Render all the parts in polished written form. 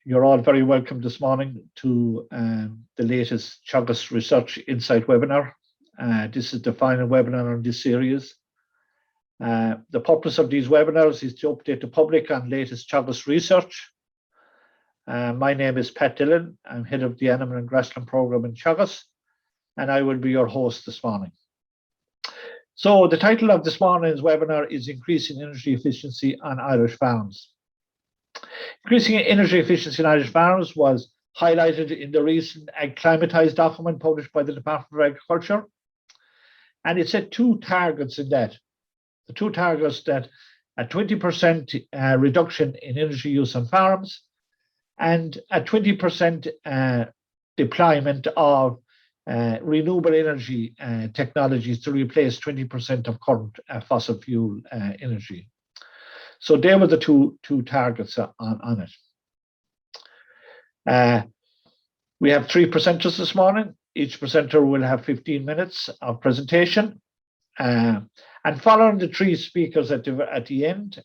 You're all very welcome this morning to the latest Teagasc Research Insight webinar. This is the final webinar on this series. The purpose of these webinars is to update the public on latest Teagasc research. My name is Pat Dillon. I'm head of the Animal and Grassland program in Teagasc, and I will be your host this morning. So the title of this morning's webinar is Increasing Energy Efficiency on Irish Farms. Increasing energy efficiency in Irish farms was highlighted in the recent Ag-Climatise document published by the Department of Agriculture. And it set two targets in that. The two targets that a 20% reduction in energy use on farms and a 20% deployment of renewable energy technologies to replace 20% of current fossil fuel energy. So they were the two targets on it. We have three presenters this morning. Each presenter will have 15 minutes of presentation. And following the three speakers at the end,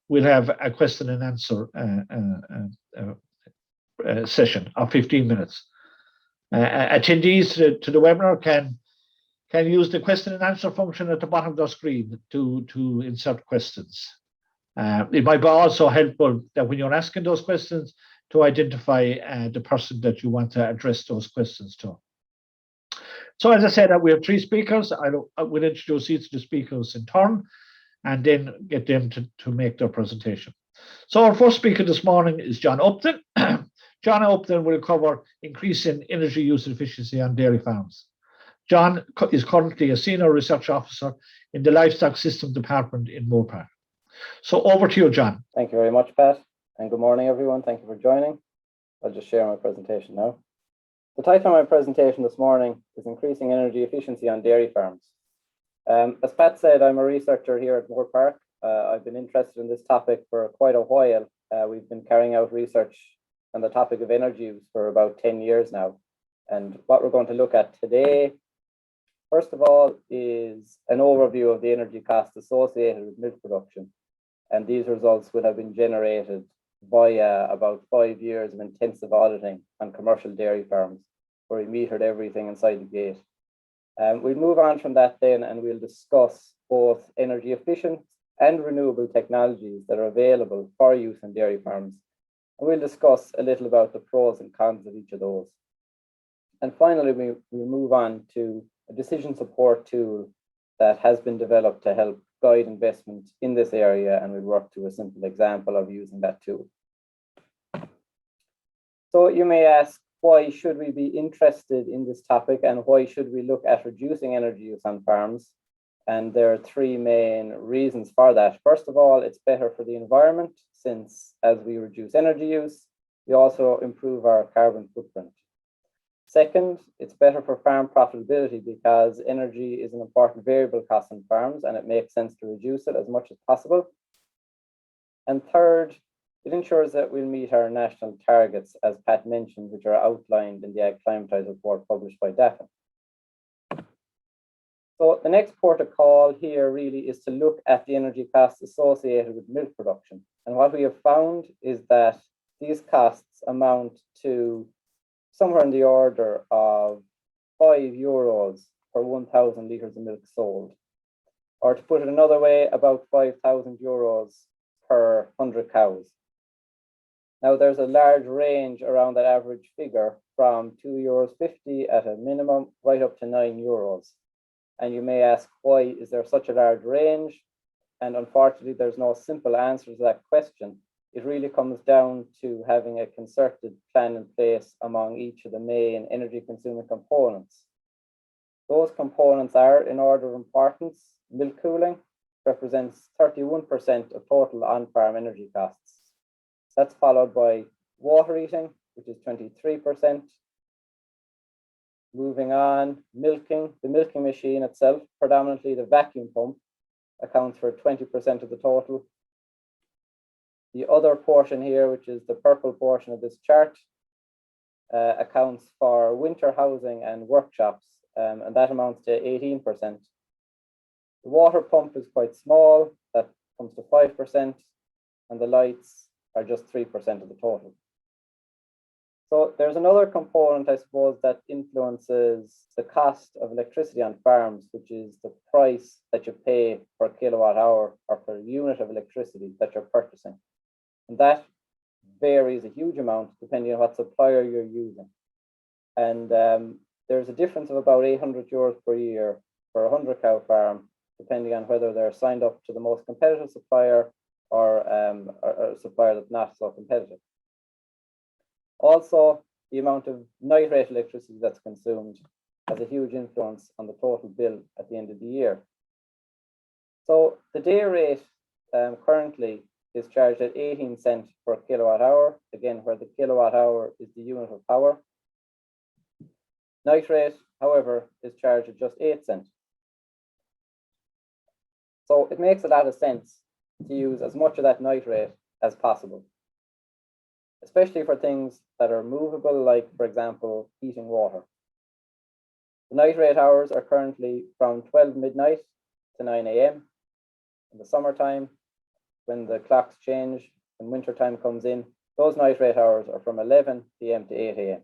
we'll have a question and answer session of 15 minutes. Attendees to the webinar can use the question and answer function at the bottom of the screen to insert questions. It might be also helpful that when you're asking those questions to identify the person that you want to address those questions to. So as I said, we have three speakers. I will introduce each of the speakers in turn and then get them to make their presentation. So our first speaker this morning is John Upton. John Upton will cover increasing energy use efficiency on dairy farms. John is currently a senior research officer in the Livestock System Department in Moorpark. So over to you, John. Thank you very much, Pat, and good morning, everyone. Thank you for joining. I'll just share my presentation now. The title of my presentation this morning is Increasing Energy Efficiency on Dairy Farms. As Pat said, I'm a researcher here at Moorpark. I've been interested in this topic for quite a while. We've been carrying out research on the topic of energy use for about 10 years now. And what we're going to look at today, first of all, is an overview of the energy costs associated with milk production. And these results will have been generated via about 5 years of intensive auditing on commercial dairy farms, where we metered everything inside the gate. We'll move on from that then, and we'll discuss both energy efficient and renewable technologies that are available for use in dairy farms. And we'll discuss a little about the pros and cons of each of those. And finally, we'll move on to a decision support tool that has been developed to help guide investment in this area, and we'll work to a simple example of using that tool. So you may ask, why should we be interested in this topic, and why should we look at reducing energy use on farms? And there are three main reasons for that. First of all, it's better for the environment, since as we reduce energy use, we also improve our carbon footprint. Second, it's better for farm profitability because energy is an important variable cost on farms, and it makes sense to reduce it as much as possible. And third, it ensures that we'll meet our national targets, as Pat mentioned, which are outlined in the Ag-Climatise report published by DAFN. So the next port of call here really is to look at the energy costs associated with milk production. And what we have found is that these costs amount to somewhere in the order of €5 per 1,000 litres of milk sold. Or to put it another way, about €5,000 per 100 cows. Now there's a large range around that average figure from €2.50 at a minimum right up to €9. And you may ask, why is there such a large range? And unfortunately, there's no simple answer to that question. It really comes down to having a concerted plan in place among each of the main energy consuming components. Those components are, in order of importance, milk cooling represents 31% of total on-farm energy costs. That's followed by water heating, which is 23%. Moving on, milking, the milking machine itself, predominantly the vacuum pump, accounts for 20% of the total. The other portion here, which is the purple portion of this chart, accounts for winter housing and workshops, and that amounts to 18%. The water pump is quite small, that comes to 5%, and the lights are just 3% of the total. So there's another component, I suppose, that influences the cost of electricity on farms, which is the price that you pay per kilowatt hour or per unit of electricity that you're purchasing. And that varies a huge amount depending on what supplier you're using. And there's a difference of about 800 euros per year for a 100-cow farm, depending on whether they're signed up to the most competitive supplier or a supplier that's not so competitive. Also, the amount of nitrate electricity that's consumed has a huge influence on the total bill at the end of the year. So the day rate currently is charged at 18 cents per kilowatt hour, again, where the kilowatt hour is the unit of power. Nitrate, however, is charged at just 8 cents. So it makes a lot of sense to use as much of that nitrate as possible, especially for things that are movable, like, for example, heating water. The nitrate hours are currently from 12 midnight to 9 a.m. In the summertime, when the clocks change and winter time comes in, those nitrate hours are from 11 p.m. to 8 a.m.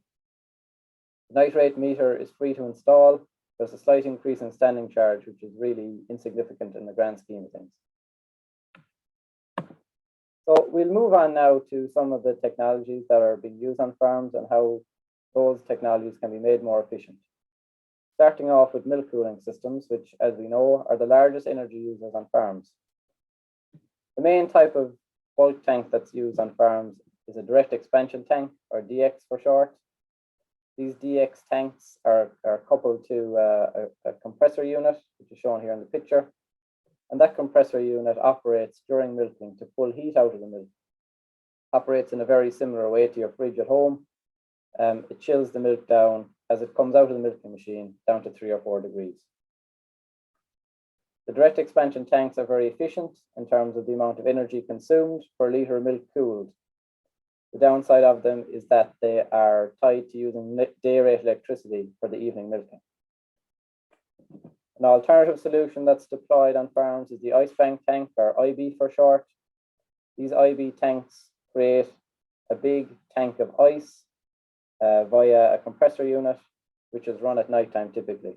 The nitrate meter is free to install. There's a slight increase in standing charge, which is really insignificant in the grand scheme of things. So we'll move on now to some of the technologies that are being used on farms and how those technologies can be made more efficient. Starting off with milk cooling systems, which, as we know, are the largest energy users on farms. The main type of bulk tank that's used on farms is a direct expansion tank, or DX for short. These DX tanks are coupled to a compressor unit, which is shown here in the picture. And that compressor unit operates during milking to pull heat out of the milk. Operates in a very similar way to your fridge at home. It chills the milk down as it comes out of the milking machine down to 3 or 4 degrees. The direct expansion tanks are very efficient in terms of the amount of energy consumed per litre of milk cooled. The downside of them is that they are tied to using day rate electricity for the evening milking. An alternative solution that's deployed on farms is the ice bank tank, or IB for short. These IB tanks create a big tank of ice via a compressor unit, which is run at nighttime typically.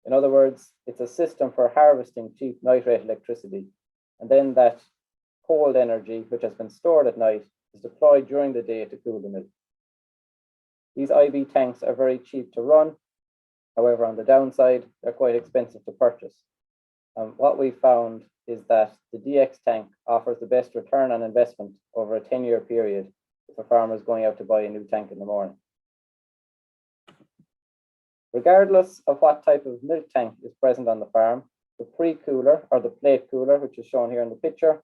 In other words, it's a system for harvesting cheap nitrate electricity, and then that cold energy, which has been stored at night, is deployed during the day to cool the milk. These IB tanks are very cheap to run. However, on the downside, they're quite expensive to purchase. What we found is that the DX tank offers the best return on investment over a 10-year period if a farmer is going out to buy a new tank in the morning. Regardless of what type of milk tank is present on the farm, the pre-cooler, or the plate cooler, which is shown here in the picture,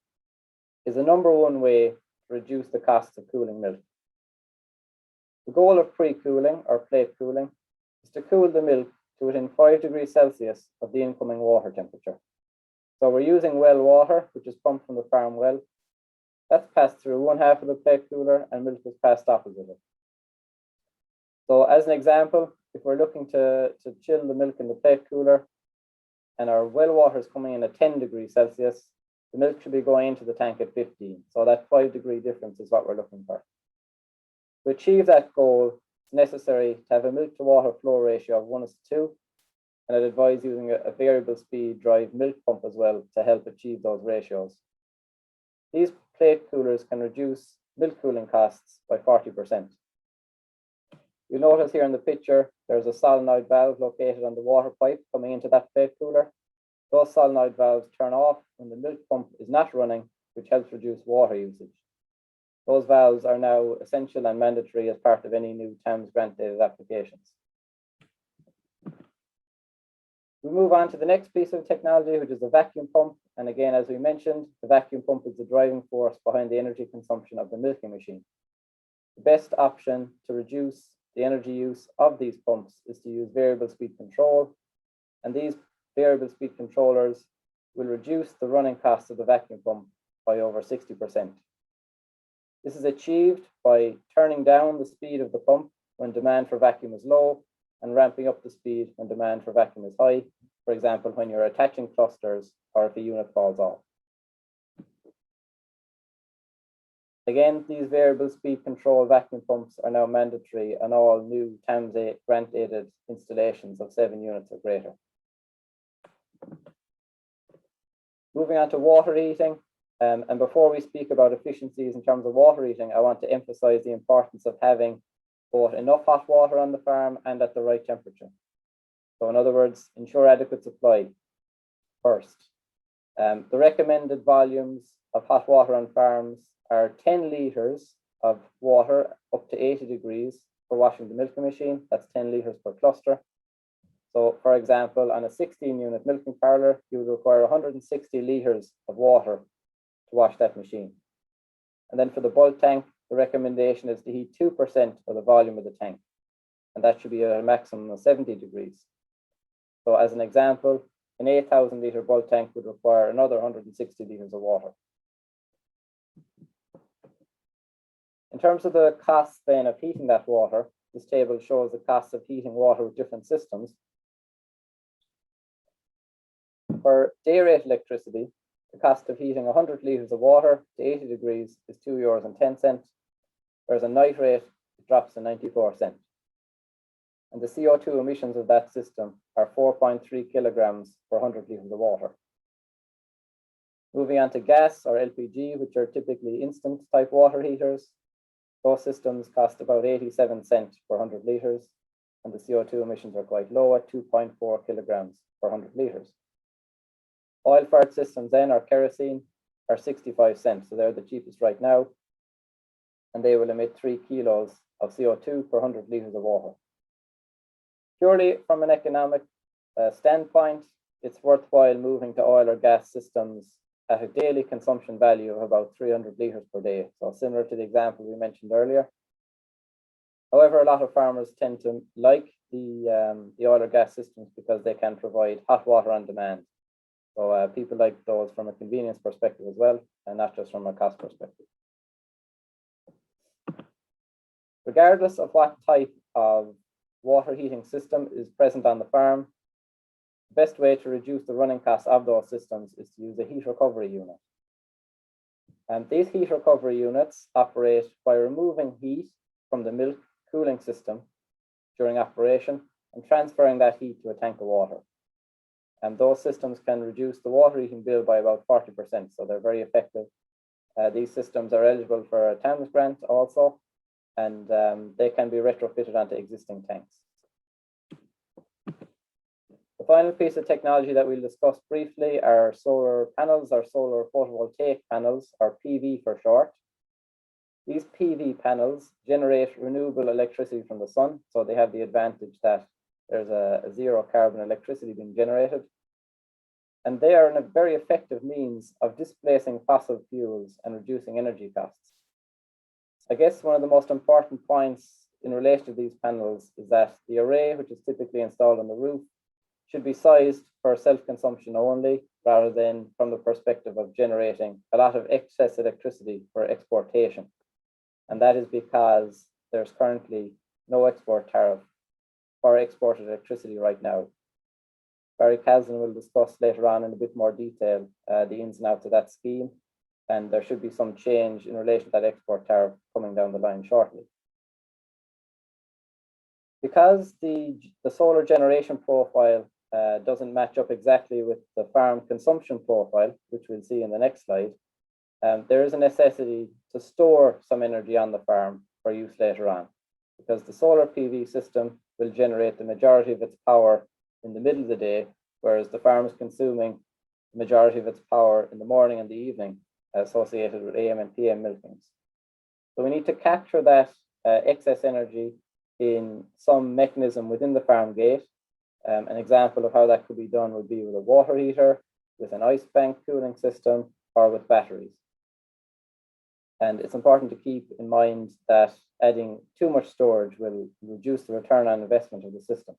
is the #1 way to reduce the costs of cooling milk. The goal of pre-cooling, or plate cooling, is to cool the milk to within 5 degrees Celsius of the incoming water temperature. So we're using well water, which is pumped from the farm well. That's passed through 1/2 of the plate cooler, and milk is passed opposite it. So as an example, if we're looking to chill the milk in the plate cooler and our well water is coming in at 10 degrees Celsius, the milk should be going into the tank at 15. So that 5-degree difference is what we're looking for. To achieve that goal, it's necessary to have a milk to water flow ratio of 1:2, and I'd advise using a variable speed drive milk pump as well to help achieve those ratios. These plate coolers can reduce milk cooling costs by 40%. You'll notice here in the picture, there's a solenoid valve located on the water pipe coming into that plate cooler. Those solenoid valves turn off when the milk pump is not running, which helps reduce water usage. Those valves are now essential and mandatory as part of any new TAMS grant-aided applications. We move on to the next piece of technology, which is the vacuum pump. And again, as we mentioned, the vacuum pump is the driving force behind the energy consumption of the milking machine. The best option to reduce the energy use of these pumps is to use variable speed control. And these variable speed controllers will reduce the running costs of the vacuum pump by over 60%. This is achieved by turning down the speed of the pump when demand for vacuum is low and ramping up the speed when demand for vacuum is high, for example, when you're attaching clusters or if a unit falls off. Again, these variable speed control vacuum pumps are now mandatory on all new TAMS grant-aided installations of 7 units or greater. Moving on to water heating, and before we speak about efficiencies in terms of water heating, I want to emphasize the importance of having both enough hot water on the farm and at the right temperature. So in other words, ensure adequate supply first. The recommended volumes of hot water on farms are 10 litres of water up to 80 degrees for washing the milking machine. That's 10 litres per cluster. So for example, on a 16-unit milking parlour, you would require 160 litres of water to wash that machine. And then for the bulk tank, the recommendation is to heat 2% of the volume of the tank. And that should be at a maximum of 70 degrees. So as an example, an 8,000 litre bulk tank would require another 160 litres of water. In terms of the costs then of heating that water, this table shows the costs of heating water with different systems. For day rate electricity, the cost of heating 100 litres of water to 80 degrees is €2.10, whereas a night rate it drops to 94 cents. And the CO2 emissions of that system are 4.3 kilograms per 100 litres of water. Moving on to gas or LPG, which are typically instant type water heaters, those systems cost about 87 cents per 100 litres, and the CO2 emissions are quite low at 2.4 kilograms per 100 litres. Oil-fired systems then, or kerosene, are 65 cents, so they're the cheapest right now, and they will emit 3 kilos of CO2 per 100 litres of water. Purely from an economic standpoint, it's worthwhile moving to oil or gas systems at a daily consumption value of about 300 litres per day, so similar to the example we mentioned earlier. However, a lot of farmers tend to like the oil or gas systems because they can provide hot water on demand. So people like those from a convenience perspective as well, and not just from a cost perspective. Regardless of what type of water heating system is present on the farm, the best way to reduce the running costs of those systems is to use a heat recovery unit. And these heat recovery units operate by removing heat from the milk cooling system during operation and transferring that heat to a tank of water. And those systems can reduce the water heating bill by about 40%, so they're very effective. These systems are eligible for a TAMS grant also, and they can be retrofitted onto existing tanks. The final piece of technology that we'll discuss briefly are solar panels, or solar photovoltaic panels, or PV for short. These PV panels generate renewable electricity from the sun, so they have the advantage that there's a zero carbon electricity being generated. And they are a very effective means of displacing fossil fuels and reducing energy costs. I guess one of the most important points in relation to these panels is that the array, which is typically installed on the roof, should be sized for self-consumption only, rather than from the perspective of generating a lot of excess electricity for exportation. And that is because there's currently no export tariff for exported electricity right now. Barry Caslin will discuss later on in a bit more detail the ins and outs of that scheme, and there should be some change in relation to that export tariff coming down the line shortly. Because the solar generation profile doesn't match up exactly with the farm consumption profile, which we'll see in the next slide, there is a necessity to store some energy on the farm for use later on, because the solar PV system will generate the majority of its power in the middle of the day, whereas the farm is consuming the majority of its power in the morning and the evening associated with AM and PM milkings. So we need to capture that excess energy in some mechanism within the farm gate. An example of how that could be done would be with a water heater, with an ice bank cooling system, or with batteries. And it's important to keep in mind that adding too much storage will reduce the return on investment of the system.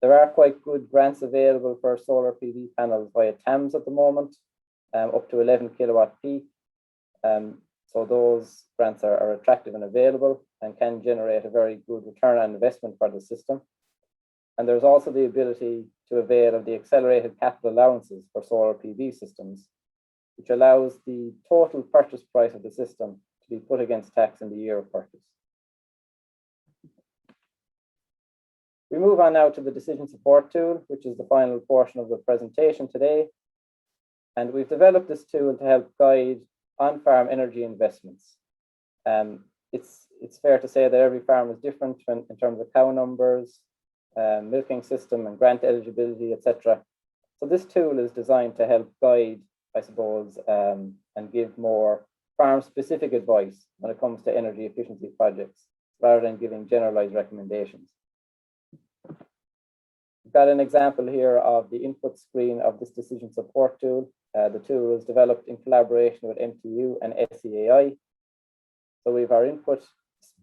There are quite good grants available for solar PV panels via TAMS at the moment, up to 11 kilowatt peak. So those grants are attractive and available and can generate a very good return on investment for the system. And there's also the ability to avail of the accelerated capital allowances for solar PV systems. which allows the total purchase price of the system to be put against tax in the year of purchase. We move on now to the decision support tool, which is the final portion of the presentation today. And we've developed this tool to help guide on-farm energy investments. It's fair to say that every farm is different in terms of cow numbers, milking system and grant eligibility, etc. So this tool is designed to help guide, I suppose, and give more farm-specific advice when it comes to energy efficiency projects, rather than giving generalized recommendations. We've got an example here of the input screen of this decision support tool. The tool was developed in collaboration with MTU and SEAI. So we have our input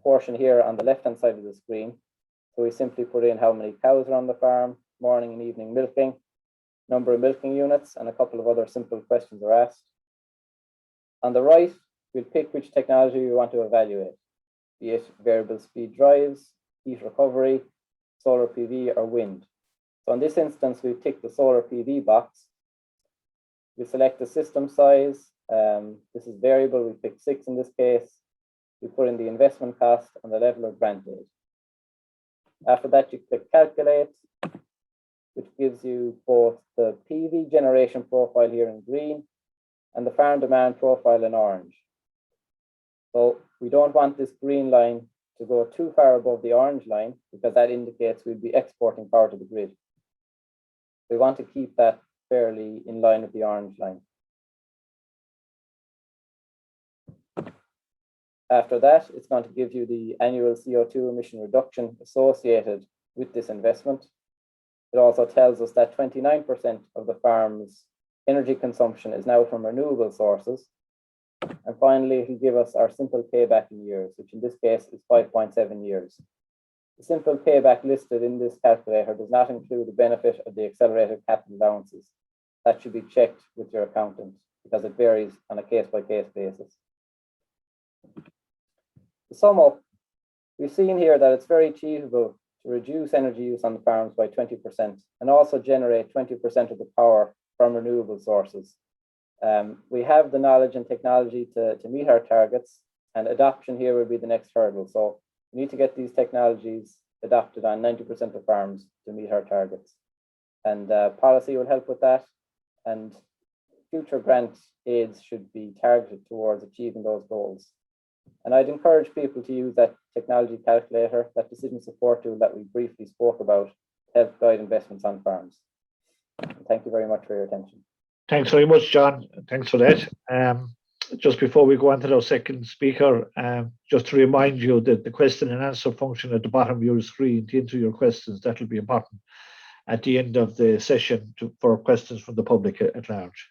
portion here on the left-hand side of the screen. So we simply put in how many cows are on the farm, morning and evening milking, number of milking units, and a couple of other simple questions are asked. On the right, we'll pick which technology we want to evaluate, be it variable speed drives, heat recovery, solar PV, or wind. So in this instance, we tick the solar PV box. We select the system size. This is variable, we pick 6 in this case. We put in the investment cost and the level of grant aid. After that, you click calculate, which gives you both the PV generation profile here in green and the farm demand profile in orange. So we don't want this green line to go too far above the orange line, because that indicates we'll be exporting power to the grid. We want to keep that fairly in line with the orange line. After that, it's going to give you the annual CO2 emission reduction associated with this investment. It also tells us that 29% of the farm's energy consumption is now from renewable sources. And finally, it will give us our simple payback in years, which in this case is 5.7 years. The simple payback listed in this calculator does not include the benefit of the accelerated capital allowances. That should be checked with your accountant, because it varies on a case-by-case basis. To sum up, we've seen here that it's very achievable to reduce energy use on the farms by 20% and also generate 20% of the power from renewable sources. We have the knowledge and technology to meet our targets, and adoption here will be the next hurdle. So we need to get these technologies adopted on 90% of farms to meet our targets. And policy will help with that, and future grant aids should be targeted towards achieving those goals. And I'd encourage people to use that technology calculator, that decision support tool that we briefly spoke about, to help guide investments on farms. And thank you very much for your attention. Thanks very much, John. Thanks for that. Just before we go on to our second speaker, just to remind you that the question and answer function at the bottom of your screen to enter your questions, that will be important at the end of the session for questions from the public at large.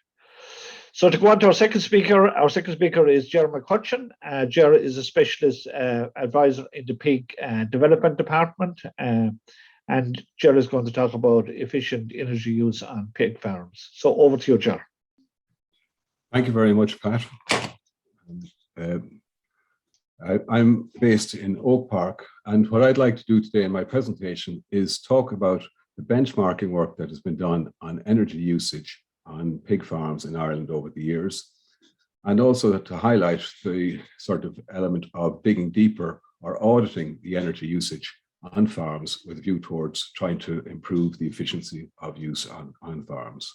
So to go on to our second speaker is Ger McCutcheon. Ger is a specialist advisor in the pig development department, and Ger is going to talk about efficient energy use on pig farms. So over to you, Ger. Thank you very much, Pat. I'm based in Oak Park, and what I'd like to do today in my presentation is talk about the benchmarking work that has been done on energy usage on pig farms in Ireland over the years, and also to highlight the sort of element of digging deeper or auditing the energy usage on farms with a view towards trying to improve the efficiency of use on farms.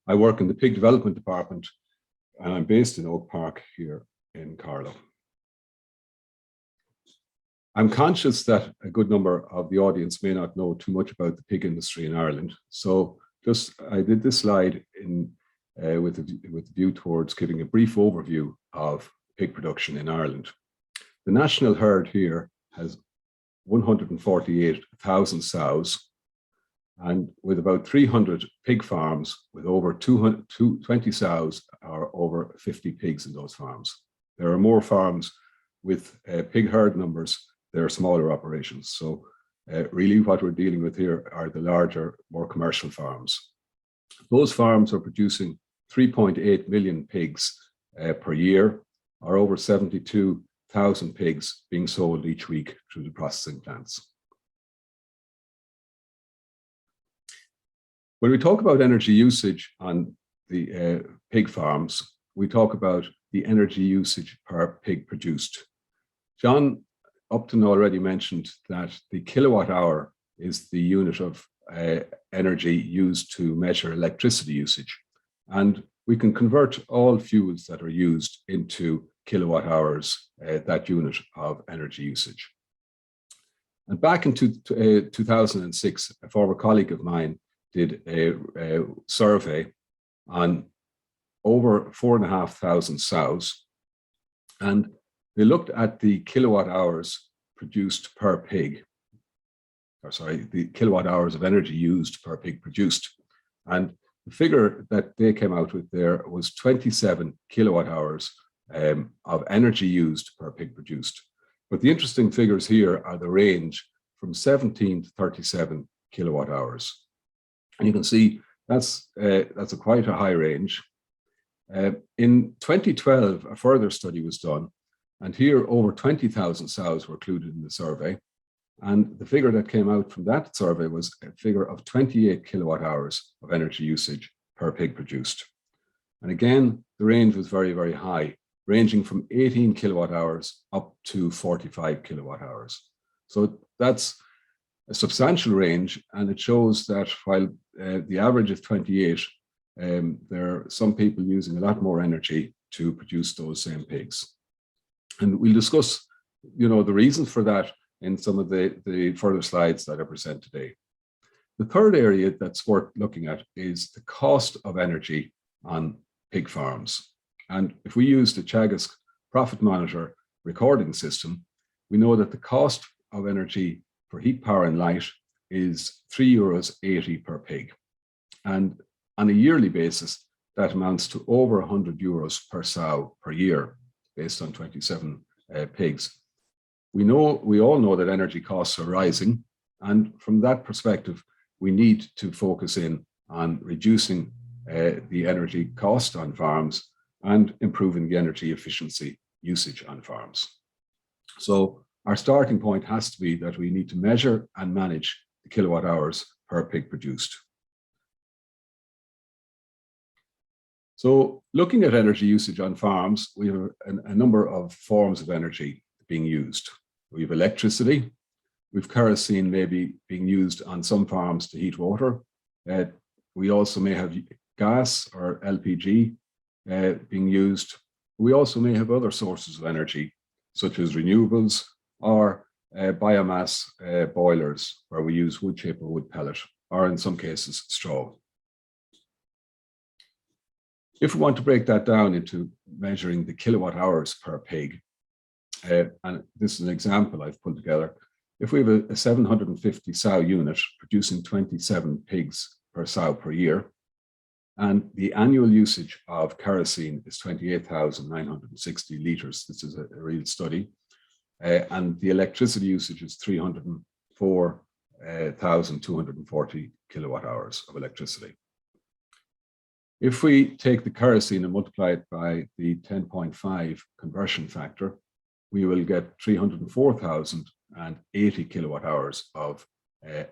I work in the pig development department, and I'm based in Oak Park here in Carlow. I'm conscious that a good number of the audience may not know too much about the pig industry in Ireland. So I did this slide with a view towards giving a brief overview of pig production in Ireland. The national herd here has 148,000 sows, and with about 300 pig farms with over 220 sows or over 50 pigs in those farms. There are more farms with pig herd numbers. There are smaller operations. So really what we're dealing with here are the larger, more commercial farms. Those farms are producing 3.8 million pigs per year, or over 72,000 pigs being sold each week through the processing plants. When we talk about energy usage on the pig farms, we talk about the energy usage per pig produced. John Upton already mentioned that the kilowatt hour is the unit of energy used to measure electricity usage. And we can convert all fuels that are used into kilowatt hours, that unit of energy usage. And back in 2006, a former colleague of mine did a survey on over 4,500 sows, and they looked at the kilowatt hours produced per pig, or sorry, the kilowatt hours of energy used per pig produced. And the figure that they came out with there was 27 kilowatt hours of energy used per pig produced. But the interesting figures here are the range from 17 to 37 kilowatt hours. And you can see that's quite a high range. In 2012, a further study was done, and here over 20,000 sows were included in the survey. And the figure that came out from that survey was a figure of 28 kilowatt hours of energy usage per pig produced. And again, the range was very, very high, ranging from 18 kilowatt hours up to 45 kilowatt hours. So that's a substantial range, and it shows that while the average is 28, there are some people using a lot more energy to produce those same pigs. And we'll discuss, the reasons for that in some of the further slides that I present today. The third area that's worth looking at is the cost of energy on pig farms. And if we use the Teagasc Profit Monitor recording system, we know that the cost of energy for heat, power and light is €3.80 per pig. And on a yearly basis, that amounts to over €100 per sow per year, based on 27 pigs. We all know that energy costs are rising, and from that perspective, we need to focus in on reducing the energy cost on farms and improving the energy efficiency usage on farms. So our starting point has to be that we need to measure and manage the kilowatt hours per pig produced. So looking at energy usage on farms, we have a number of forms of energy being used. We have electricity, we have kerosene maybe being used on some farms to heat water. We also may have gas or LPG being used. We also may have other sources of energy, such as renewables or biomass boilers, where we use wood chip or wood pellet, or in some cases, straw. If we want to break that down into measuring the kilowatt hours per pig, and this is an example I've put together, if we have a 750 sow unit producing 27 pigs per sow per year, and the annual usage of kerosene is 28,960 litres, this is a real study, and the electricity usage is 304,240 kilowatt hours of electricity. If we take the kerosene and multiply it by the 10.5 conversion factor, we will get 304,080 kilowatt hours of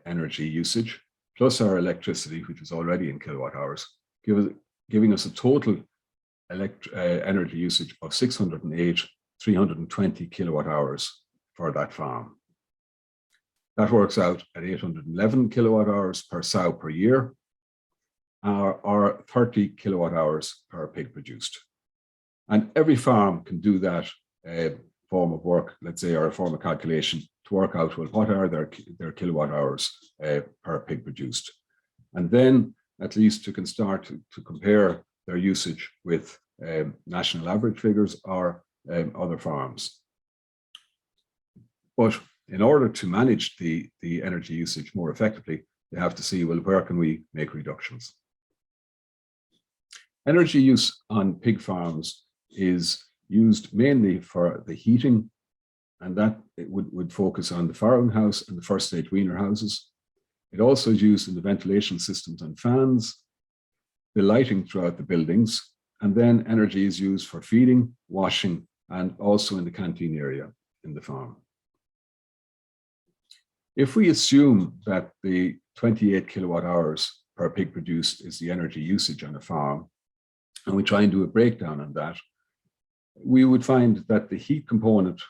energy usage, plus our electricity, which is already in kilowatt hours, giving us a total energy usage of 608,320 kilowatt hours for that farm. That works out at 811 kilowatt hours per sow per year, or 30 kilowatt hours per pig produced. And every farm can do that form of work, let's say, or a form of calculation to work out, well, what are their kilowatt hours per pig produced? And then at least you can start to compare their usage with national average figures or other farms. But in order to manage the energy usage more effectively, you have to see, well, where can we make reductions? Energy use on pig farms is used mainly for the heating, and that it would focus on the farrowing house and the first stage weaner houses. It also is used in the ventilation systems and fans, the lighting throughout the buildings, and then energy is used for feeding, washing, and also in the canteen area in the farm. If we assume that the 28 kilowatt hours per pig produced is the energy usage on a farm, and we try and do a breakdown on that, we would find that the heat component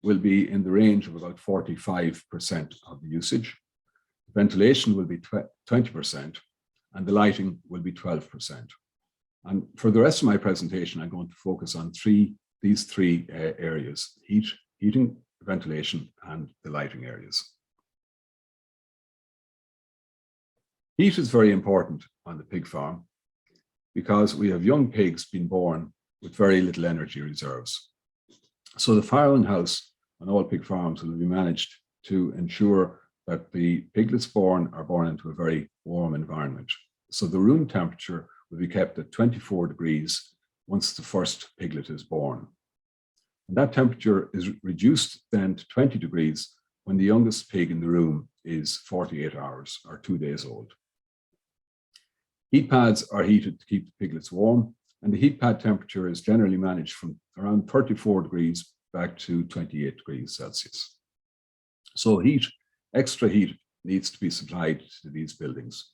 will be in the range of about 45% of the usage. Ventilation will be 20%, and the lighting will be 12%. And for the rest of my presentation, I'm going to focus on these three areas: heating, ventilation, and the lighting areas. Heat is very important on the pig farm because we have young pigs being born with very little energy reserves. So the farrowing house on all pig farms will be managed to ensure that the piglets born are born into a very warm environment. So the room temperature will be kept at 24 degrees once the first piglet is born. And that temperature is reduced then to 20 degrees when the youngest pig in the room is 48 hours or 2 days old. Heat pads are heated to keep the piglets warm, and the heat pad temperature is generally managed from around 34 degrees back to 28 degrees Celsius. So extra heat needs to be supplied to these buildings.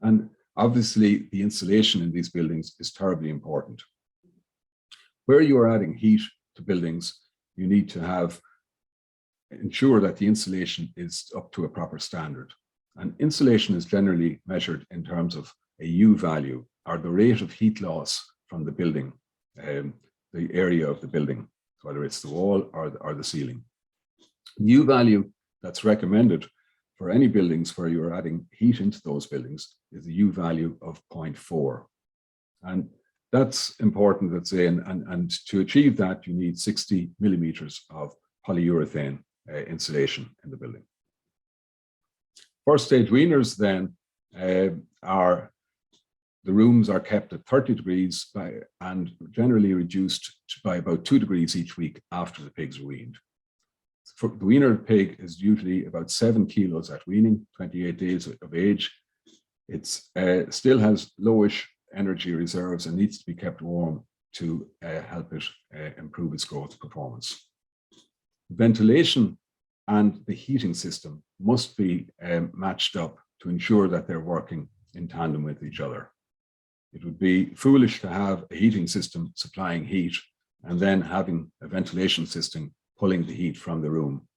And obviously, the insulation in these buildings is terribly important. Where you are adding heat to buildings, you need to ensure that the insulation is up to a proper standard. And insulation is generally measured in terms of a U value, or the rate of heat loss from the building, the area of the building, whether it's the wall or the ceiling. The U value that's recommended for any buildings where you're adding heat into those buildings is a U value of 0.4. And that's important, let's say, and to achieve that, you need 60 millimeters of polyurethane insulation in the building. First stage weaners then the rooms are kept at 30 degrees and generally reduced by about 2 degrees each week after the pigs are weaned. For the weaner pig is usually about 7 kilos at weaning, 28 days of age. It still has lowish energy reserves and needs to be kept warm to help it improve its growth performance. Ventilation and the heating system must be matched up to ensure that they're working in tandem with each other. It would be foolish to have a heating system supplying heat and then having a ventilation system pulling the heat from the room,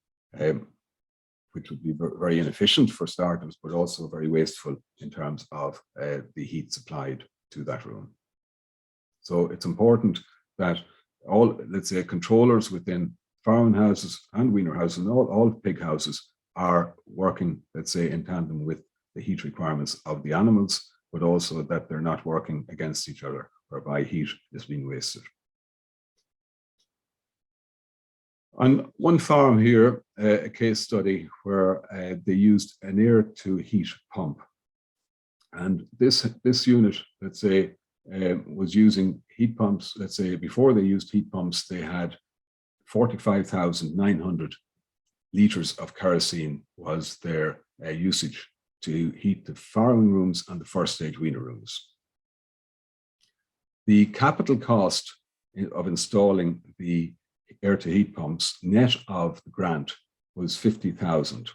which would be very inefficient for starters, but also very wasteful in terms of the heat supplied to that room. So it's important that all, let's say, controllers within farming houses and weaner houses and all pig houses are working, let's say, in tandem with the heat requirements of the animals, but also that they're not working against each other, whereby heat is being wasted. On one farm here, a case study where they used an air-to-heat pump. And this unit, let's say, was using heat pumps. Let's say before they used heat pumps, they had 45,900 litres of kerosene was their usage to heat the farrowing rooms and the first stage weaner rooms. The capital cost of installing the air-to-heat pumps, net of the grant, was 50,000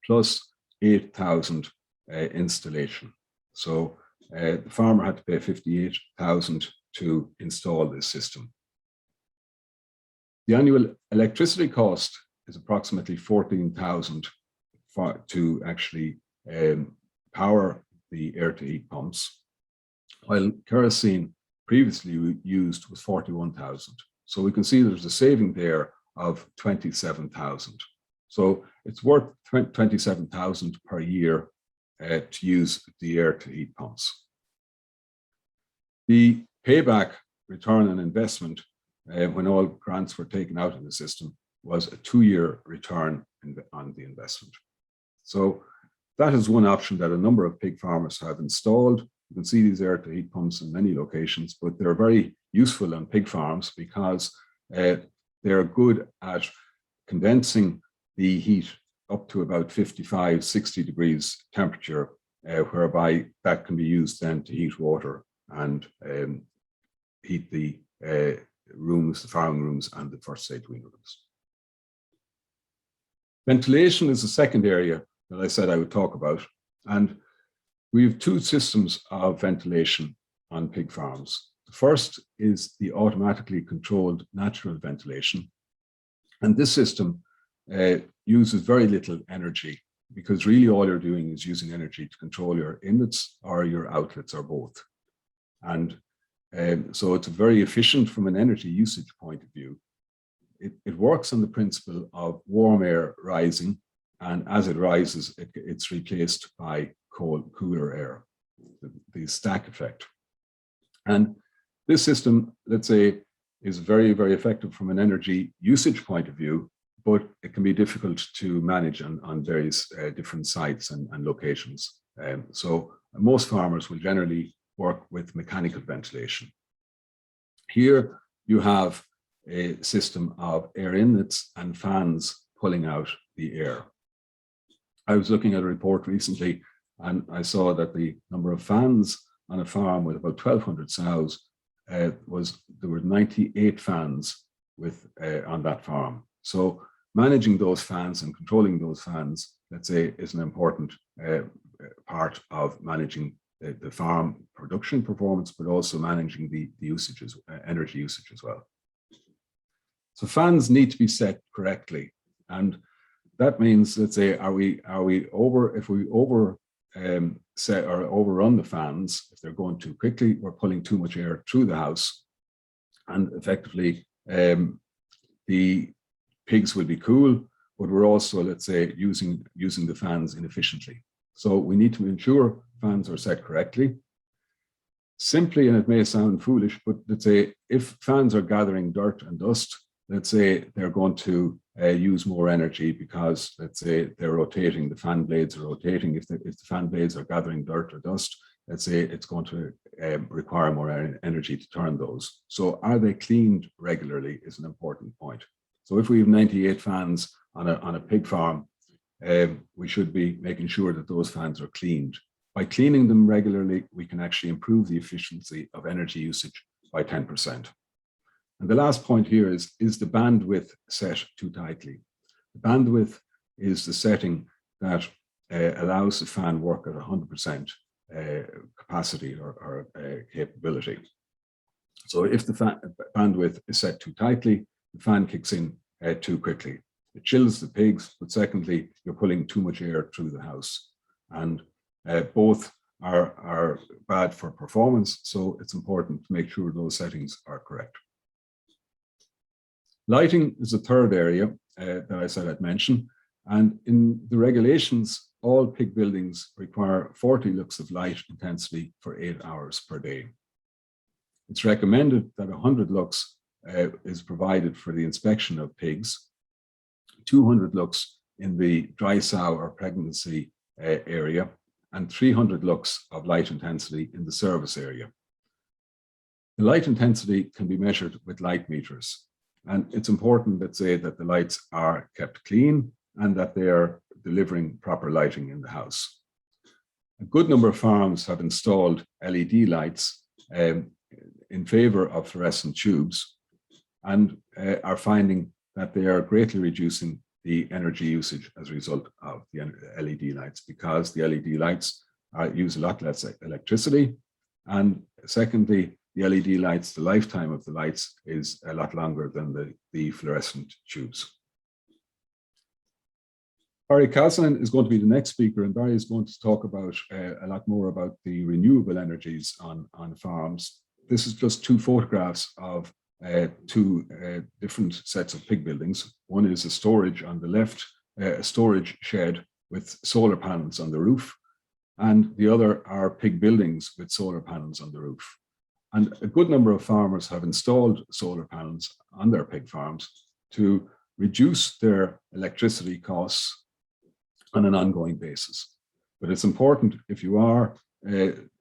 plus 8,000 installation. So the farmer had to pay 58,000 to install this system. The annual electricity cost is approximately 14,000 to actually power the air-to-heat pumps, while kerosene previously used was 41,000. So we can see there's a saving there of 27,000. So it's worth 27,000 per year to use the air-to-heat pumps. The payback return on investment when all grants were taken out of the system was a 2-year return on the investment. So that is one option that a number of pig farmers have installed. You can see these air-to-heat pumps in many locations, but they're very useful on pig farms because they're good at condensing the heat up to about 55, 60 degrees temperature, whereby that can be used then to heat water and heat the rooms, the farrowing rooms, and the first stage weaner rooms. Ventilation is the second area that I said I would talk about. And we have two systems of ventilation on pig farms. The first is the automatically controlled natural ventilation. And this system uses very little energy, because really all you're doing is using energy to control your inlets or your outlets or both. And so it's very efficient from an energy usage point of view. It works on the principle of warm air rising, and as it rises, it's replaced by cooler air, the stack effect. And this system, let's say, is very, very effective from an energy usage point of view, but it can be difficult to manage on various different sites and locations. So most farmers will generally work with mechanical ventilation. Here you have a system of air inlets and fans pulling out the air. I was looking at a report recently, and I saw that the number of fans on a farm with about 1,200 sows there were 98 fans on that farm. So managing those fans and controlling those fans, let's say, is an important part of managing the farm production performance, but also managing the usages, energy usage as well. So fans need to be set correctly, and that means, let's say, if we set or overrun the fans, if they're going too quickly, we're pulling too much air through the house, and effectively the pigs will be cool, but we're also, let's say, using the fans inefficiently. So we need to ensure fans are set correctly. Simply, and it may sound foolish, but let's say if fans are gathering dirt and dust, let's say they're going to use more energy because, let's say, they're rotating, the fan blades are rotating. If the fan blades are gathering dirt or dust, let's say it's going to require more energy to turn those. So are they cleaned regularly is an important point. So if we have 98 fans on a pig farm, we should be making sure that those fans are cleaned. By cleaning them regularly, we can actually improve the efficiency of energy usage by 10%. And the last point here is the bandwidth set too tightly? The bandwidth is the setting that allows the fan work at 100% capacity or capability. So if the bandwidth is set too tightly, the fan kicks in too quickly. It chills the pigs, but secondly, you're pulling too much air through the house. And both are bad for performance, so it's important to make sure those settings are correct. Lighting is the third area that I said I'd mention, and in the regulations, all pig buildings require 40 lux of light intensity for 8 hours per day. It's recommended that 100 lux is provided for the inspection of pigs, 200 lux in the dry sow or pregnancy area, and 300 lux of light intensity in the service area. The light intensity can be measured with light meters. And it's important, let's say, that the lights are kept clean and that they are delivering proper lighting in the house. A good number of farms have installed LED lights in favor of fluorescent tubes and are finding that they are greatly reducing the energy usage as a result of the LED lights, because the LED lights use a lot less electricity. And secondly, the LED lights, the lifetime of the lights is a lot longer than the fluorescent tubes. Barry Caslin is going to be the next speaker, and Barry is going to talk about a lot more about the renewable energies on farms. This is just two photographs of two different sets of pig buildings. One is a storage on the left, a storage shed with solar panels on the roof, and the other are pig buildings with solar panels on the roof. And a good number of farmers have installed solar panels on their pig farms to reduce their electricity costs on an ongoing basis. But it's important, if you are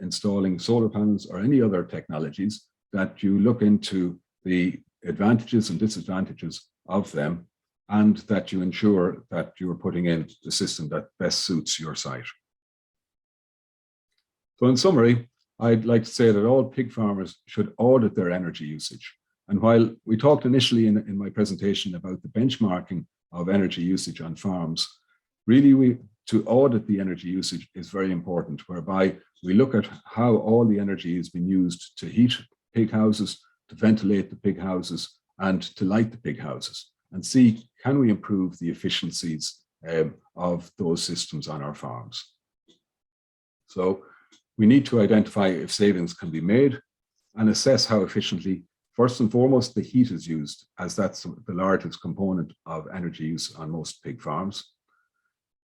installing solar panels or any other technologies, that you look into the advantages and disadvantages of them, and that you ensure that you're putting in the system that best suits your site. So in summary, I'd like to say that all pig farmers should audit their energy usage. And while we talked initially in my presentation about the benchmarking of energy usage on farms, really to audit the energy usage is very important, whereby we look at how all the energy is being used to heat pig houses, to ventilate the pig houses, and to light the pig houses, and see, can we improve the efficiencies of those systems on our farms. So we need to identify if savings can be made and assess how efficiently, first and foremost, the heat is used, as that's the largest component of energy use on most pig farms.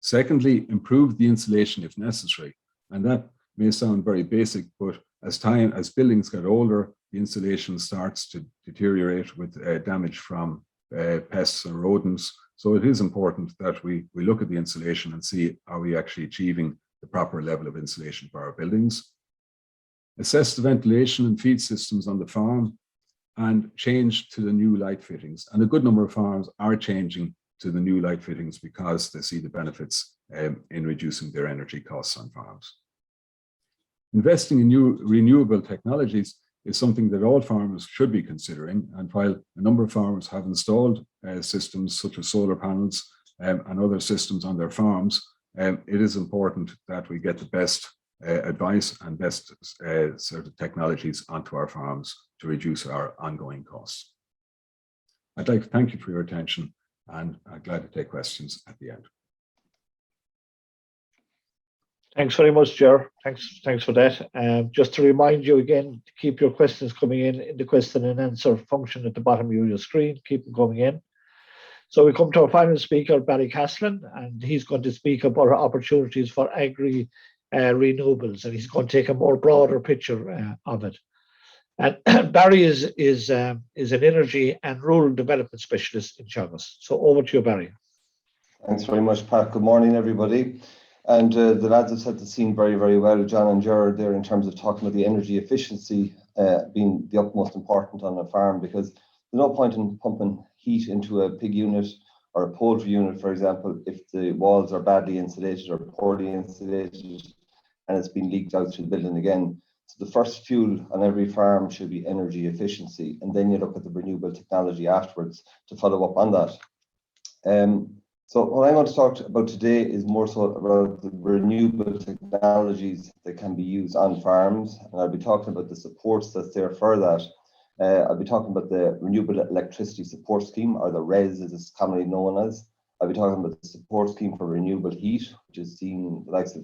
Secondly, improve the insulation if necessary. And that may sound very basic, but as buildings get older, the insulation starts to deteriorate with damage from pests and rodents. So it is important that we look at the insulation and see, are we actually achieving the proper level of insulation for our buildings? Assess the ventilation and feed systems on the farm and change to the new light fittings. And a good number of farms are changing to the new light fittings because they see the benefits in reducing their energy costs on farms. Investing in new renewable technologies is something that all farmers should be considering. And while a number of farmers have installed systems such as solar panels and other systems on their farms, it is important that we get the best advice and best sort of technologies onto our farms to reduce our ongoing costs. I'd like to thank you for your attention, and I'm glad to take questions at the end. Thanks very much, Ger. Thanks for that. Just to remind you again, to keep your questions coming in the question and answer function at the bottom of your screen. Keep them coming in. So we come to our final speaker, Barry Caslin, and he's going to speak about opportunities for Agri-Renewables, and he's going to take a more broader picture of it. And Barry is an energy and rural development specialist in Teagasc. So over to you, Barry. Thanks very much, Pat. Good morning, everybody. And the lads have set the scene very, very well, John and Ger, there, in terms of talking about the energy efficiency being the utmost important on a farm, because there's no point in pumping heat into a pig unit or a poultry unit, for example, if the walls are badly insulated or poorly insulated and it's been leaked out through the building again. So the first fuel on every farm should be energy efficiency, and then you look at the renewable technology afterwards to follow up on that. So what I'm going to talk about today is more so about the renewable technologies that can be used on farms, and I'll be talking about the supports that's there for that. I'll be talking about the Renewable Electricity Support Scheme, or the RES as it's commonly known as. I'll be talking about the support scheme for renewable heat, which is seeing the likes of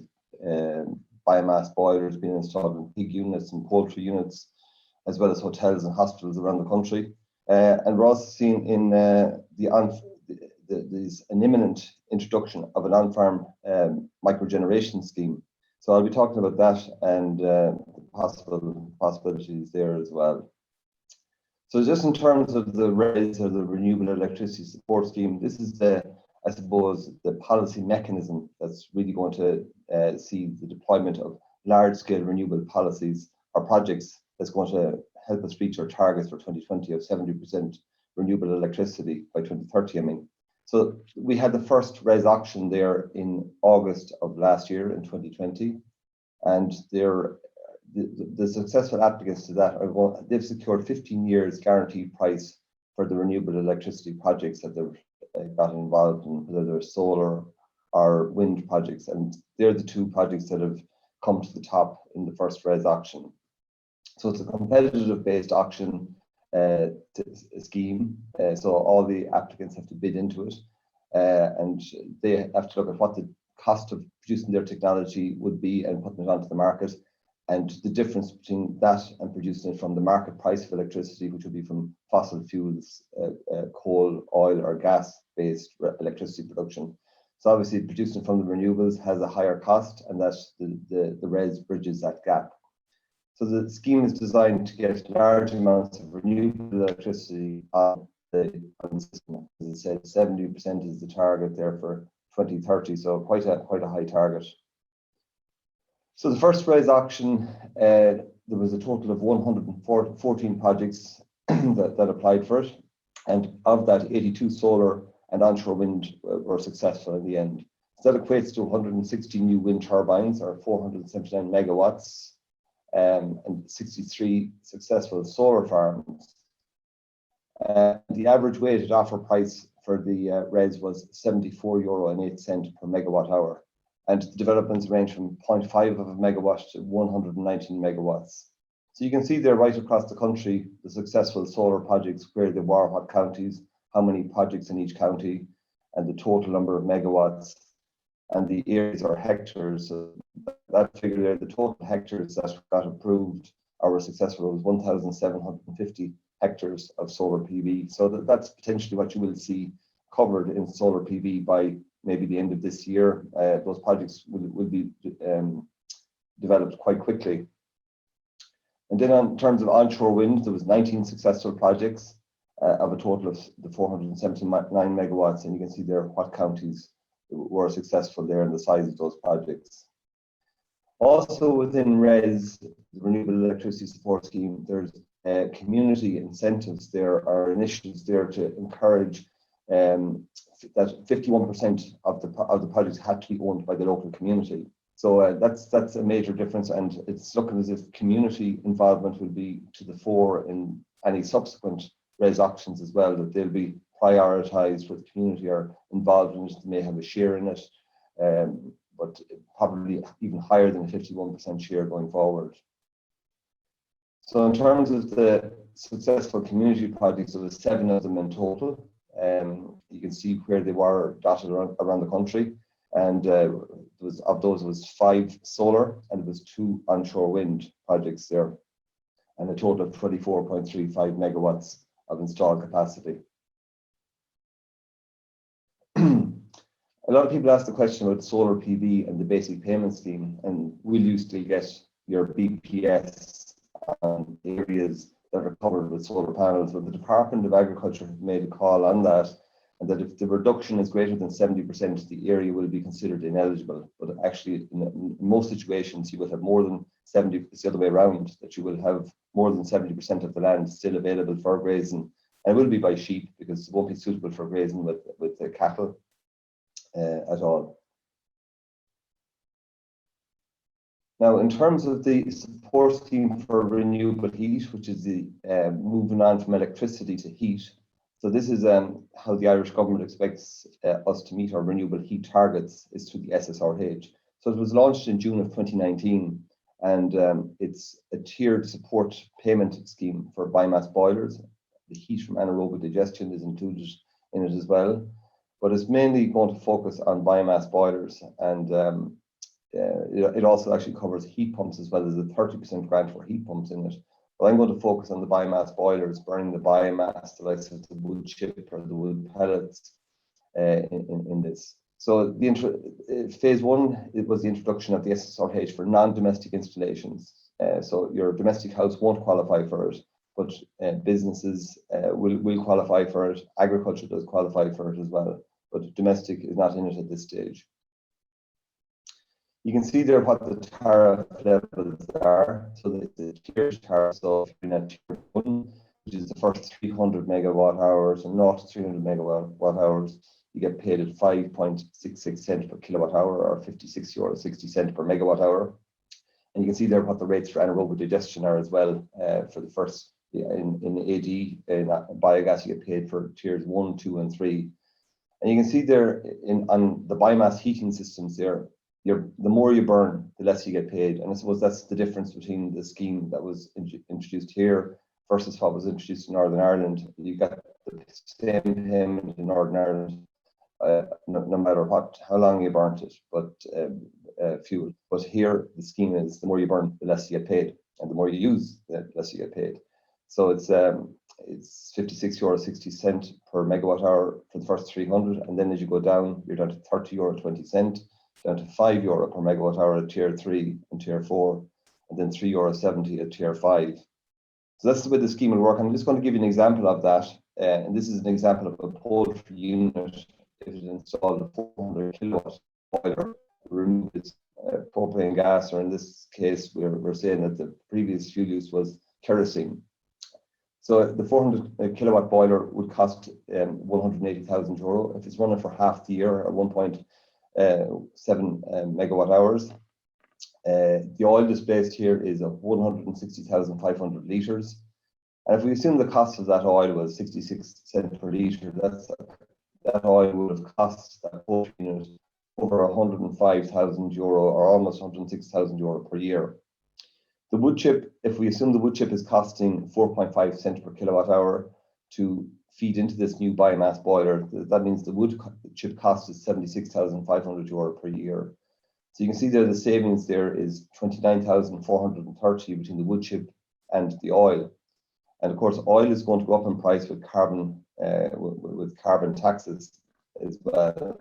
biomass boilers being installed in pig units and poultry units, as well as hotels and hospitals around the country. And we're also seeing in there's an imminent introduction of an on-farm microgeneration scheme. So I'll be talking about that and the possibilities there as well. So just in terms of the RES, or the Renewable Electricity Support Scheme, this is I suppose, the policy mechanism that's really going to see the deployment of large-scale renewable policies or projects that's going to help us reach our targets for 2020 of 70% renewable electricity by 2030, I mean. So we had the first RES auction there in August of last year in 2020, and the successful applicants to that they've secured 15 years guaranteed price for the renewable electricity projects that they've got involved in, whether they're solar or wind projects, and they're the two projects that have come to the top in the first RES auction. So it's a competitive based auction scheme, so all the applicants have to bid into it, and they have to look at what the cost of producing their technology would be and putting it onto the market, and the difference between that and producing it from the market price of electricity, which would be from fossil fuels, coal, oil or gas based electricity production. So obviously producing from the renewables has a higher cost, and that's the RES bridges that gap. So the scheme is designed to get large amounts of renewable electricity on the system. As I said, 70% is the target there for 2030, so quite a high target. So the first RES auction, there was a total of 114 projects that applied for it, and of that, 82 solar and onshore wind were successful in the end. So that equates to 160 new wind turbines, or 479 megawatts. And 63 successful solar farms. The average weighted offer price for the RES was €74.08 per megawatt hour. and the developments range from 0.5 of a megawatt to 119 megawatts. So you can see there right across the country, the successful solar projects, where they were, what counties, how many projects in each county, and the total number of megawatts, and the areas or hectares. So that figure there, the total hectares that got approved or were successful was 1,750 hectares of solar PV. So that's potentially what you will see covered in solar PV by maybe the end of this year. Those projects will be developed quite quickly. And then in terms of onshore wind, there was 19 successful projects of a total of the 479 megawatts, and you can see there what counties were successful there and the size of those projects. Also within RES, the Renewable Electricity Support Scheme, there's community incentives there, or initiatives there to encourage that 51% of the projects had to be owned by the local community. So that's a major difference, and it's looking as if community involvement will be to the fore in any subsequent RES auctions as well, that they'll be prioritised where the community are involved in it, they may have a share in it, but probably even higher than a 51% share going forward. So in terms of the successful community projects, there was 7 of them in total. You can see where they were dotted around the country, and of those was 5 solar and it was 2 onshore wind projects there, and a total of 24.35 megawatts of installed capacity. A lot of people ask the question about solar PV and the basic payment scheme, and will you still get your BPS on areas that are covered with solar panels? But the Department of Agriculture have made a call on that, and that if the reduction is greater than 70%, the area will be considered ineligible. But actually, in most situations, you will have more than 70%, it's the other way around, that you will have more than 70% of the land still available for grazing. And it will be by sheep, because it won't be suitable for grazing with the cattle at all. Now, in terms of the support scheme for renewable heat, which is the moving on from electricity to heat. So this is how the Irish government expects us to meet our renewable heat targets, is through the Ssrh. So it was launched in June of 2019, and it's a tiered support payment scheme for biomass boilers. The heat from anaerobic digestion is included in it as well, but it's mainly going to focus on biomass boilers, and it also actually covers heat pumps as well. There's a 30% grant for heat pumps in it. But I'm going to focus on the biomass boilers, burning the biomass, the likes of the wood chip or the wood pellets in this. So phase 1, it was the introduction of the Ssrh for non-domestic installations. So your domestic house won't qualify for it, but businesses will qualify for it. Agriculture does qualify for it as well, but domestic is not in it at this stage. You can see there what the tariff levels are. So the tiered tariff, so if you're in tier 1, which is the first 300 megawatt hours, and not 300 megawatt hours, you get paid at 5.66 cents per kilowatt hour, or 56.60 € per megawatt hour. And you can see there what the rates for anaerobic digestion are as well. For the first, in AD, in biogas, you get paid for tiers 1, 2, and 3. And you can see there on the biomass heating systems there, the more you burn, the less you get paid. And I suppose that's the difference between the scheme that was introduced here versus what was introduced in Northern Ireland. You got the same payment in Northern Ireland, no matter how long you burnt it, but fuel. But here, the scheme is the more you burn, the less you get paid, and the more you use, the less you get paid. So it's 56.60 € per megawatt hour for the first 300, and then as you go down, you're down to 30.20 €, down to €5 per megawatt hour at tier 3 and tier 4, and then €3.70 at tier 5. So that's the way the scheme will work. I'm just going to give you an example of that, and this is an example of a poultry unit. If it installed a 400 kilowatt boiler, remove its propane gas, or in this case, we're saying that the previous fuel use was kerosene. So the 400 kilowatt boiler would cost €180,000 if it's running for half the year, or 1.7 megawatt hours. The oil displaced here is of 160,500 litres. And if we assume the cost of that oil was 66 cents per litre, that oil would have cost that poultry unit over 105,000 euro or almost 106,000 euro per year. The wood chip, if we assume the wood chip is costing 4.5 cents per kilowatt hour to feed into this new biomass boiler, that means the wood chip cost is 76,500 euro per year. So you can see there the savings there is 29,430 between the wood chip and the oil. And of course, oil is going to go up in price with carbon taxes as well.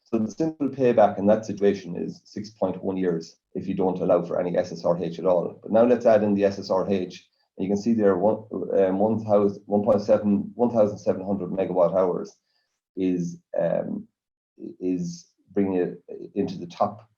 So the simple payback in that situation is 6.1 years if you don't allow for any Ssrh at all. But now let's add in the Ssrh. And you can see there 1,700 megawatt hours is bringing it into the top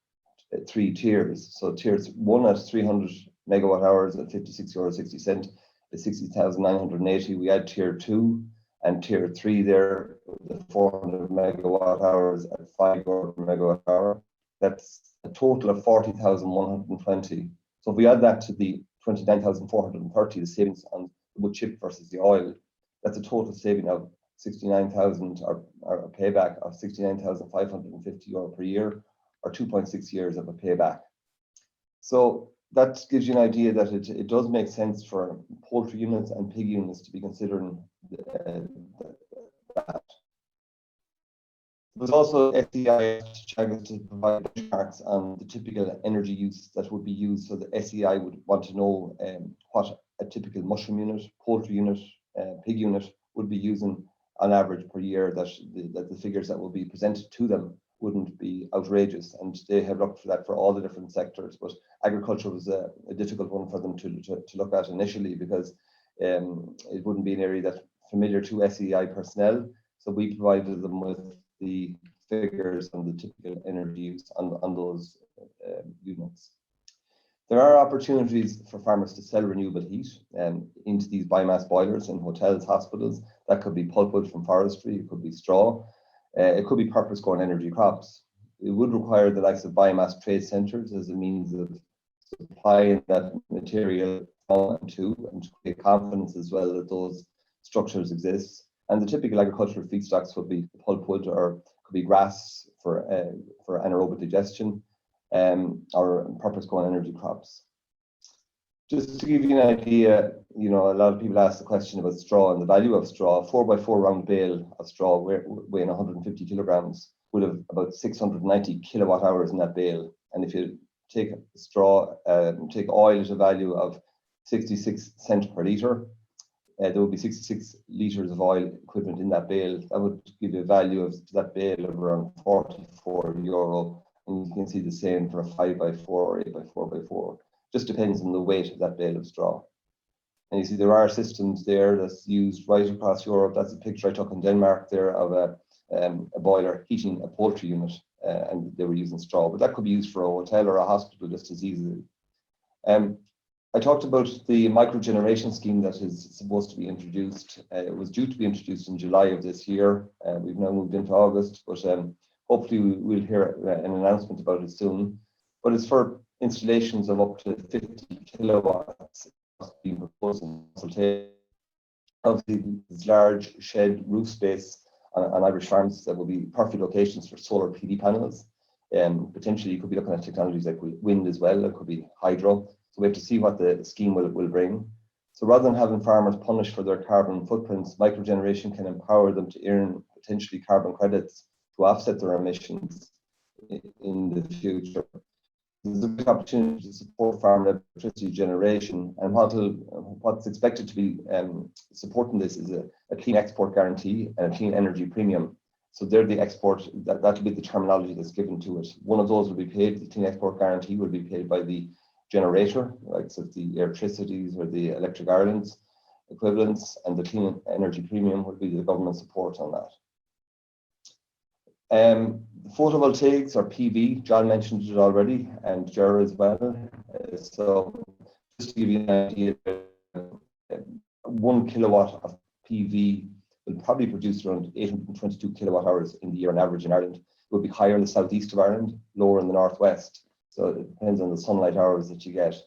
3 tiers. So tiers 1 at 300 megawatt hours at €56.60 is 60,980. We add tier 2 and tier 3 there, the 400 megawatt hours at €5 per megawatt hour. That's a total of 40,120. So if we add that to the 29,430, the savings on the wood chip versus the oil, that's a total saving of 69,000 or a payback of 69,550 euro per year, or 2.6 years of a payback. So that gives you an idea that it does make sense for poultry units and pig units to be considering that. There's also SEI to provide benchmarks on the typical energy use that would be used. So the SEI would want to know what a typical mushroom unit, poultry unit, pig unit would be using on average per year, that the figures that will be presented to them wouldn't be outrageous. And they have looked for that for all the different sectors. But agriculture was a difficult one for them to look at initially, because it wouldn't be an area that's familiar to SEI personnel. So we provided them with the figures and the typical energy use on those units. There are opportunities for farmers to sell renewable heat into these biomass boilers in hotels, hospitals. That could be pulpwood from forestry, it could be straw, it could be purpose-grown energy crops. It would require the likes of biomass trade centres as a means of supplying that material from and to create confidence as well that those structures exist. And the typical agricultural feedstocks would be pulpwood, or could be grass for anaerobic digestion, or purpose-grown energy crops. Just to give you an idea, a lot of people ask the question about straw and the value of straw. A 4x4 round bale of straw weighing 150 kilograms would have about 690 kilowatt hours in that bale. And if you take straw, take oil at a value of 66 cents per litre, there would be 66 litres of oil equivalent in that bale. That would give you a value of that bale of around €44. And you can see the same for a 5x4 or 8x4x4. Just depends on the weight of that bale of straw. And you see there are systems there that's used right across Europe. That's a picture I took in Denmark there of a boiler heating a poultry unit, and they were using straw. But that could be used for a hotel or a hospital just as easily. I talked about the microgeneration scheme that is supposed to be introduced. It was due to be introduced in July of this year. We've now moved into August, but hopefully we'll hear an announcement about it soon. But it's for installations of up to 50 kilowatts being proposed in consultation. Obviously, this large shed roof space on Irish farms that will be perfect locations for solar PV panels. Potentially, you could be looking at technologies like wind as well. It could be hydro. So we have to see what the scheme will bring. So rather than having farmers punished for their carbon footprints, microgeneration can empower them to earn potentially carbon credits to offset their emissions in the future. There's a big opportunity to support farm electricity generation, and what's expected to be supporting this is a clean export guarantee and a clean energy premium. So they're the export, that'll be the terminology that's given to it. One of those will be paid, the clean export guarantee will be paid by the generator, like so the electricities or the Electric Ireland's equivalents, and the clean energy premium will be the government support on that. Photovoltaics or PV, John mentioned it already, and Ger as well. So just to give you an idea, 1 kilowatt of PV will probably produce around 822 kilowatt hours in the year on average in Ireland. It will be higher in the southeast of Ireland, lower in the northwest. So it depends on the sunlight hours that you get.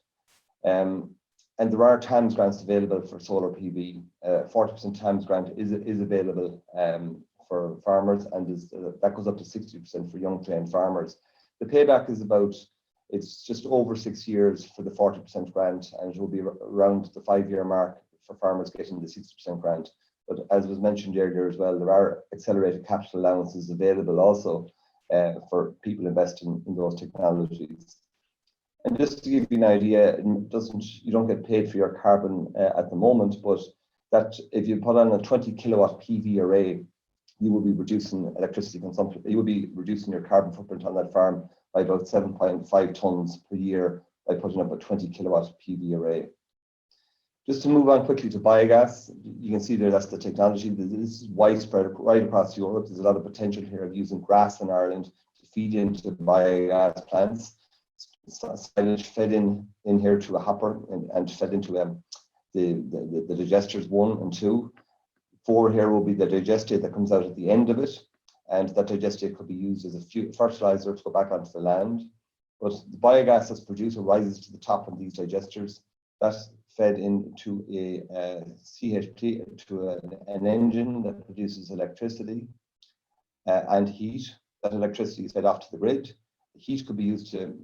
And there are TAMS grants available for solar PV. 40% TAMS grant is available for farmers, and that goes up to 60% for young trained farmers. The payback is it's just over 6 years for the 40% grant, and it will be around the 5-year mark for farmers getting the 60% grant. But as was mentioned earlier as well, there are accelerated capital allowances available also for people investing in those technologies. And just to give you an idea, you don't get paid for your carbon at the moment, but that if you put on a 20 kilowatt PV array, you will be reducing electricity consumption. You will be reducing your carbon footprint on that farm by about 7.5 tons per year by putting up a 20 kilowatt PV array. Just to move on quickly to biogas, you can see there that's the technology. This is widespread right across Europe. There's a lot of potential here of using Grassland, Ireland to feed into biogas plants. Silage fed in here to a hopper and fed into the digesters 1 and 2. 4 here will be the digestate that comes out at the end of it, and that digestate could be used as a fertilizer to go back onto the land. But the biogas that's produced rises to the top of these digesters. That's fed into a CHP, to an engine that produces electricity and heat. That electricity is fed off to the grid. The heat could be used to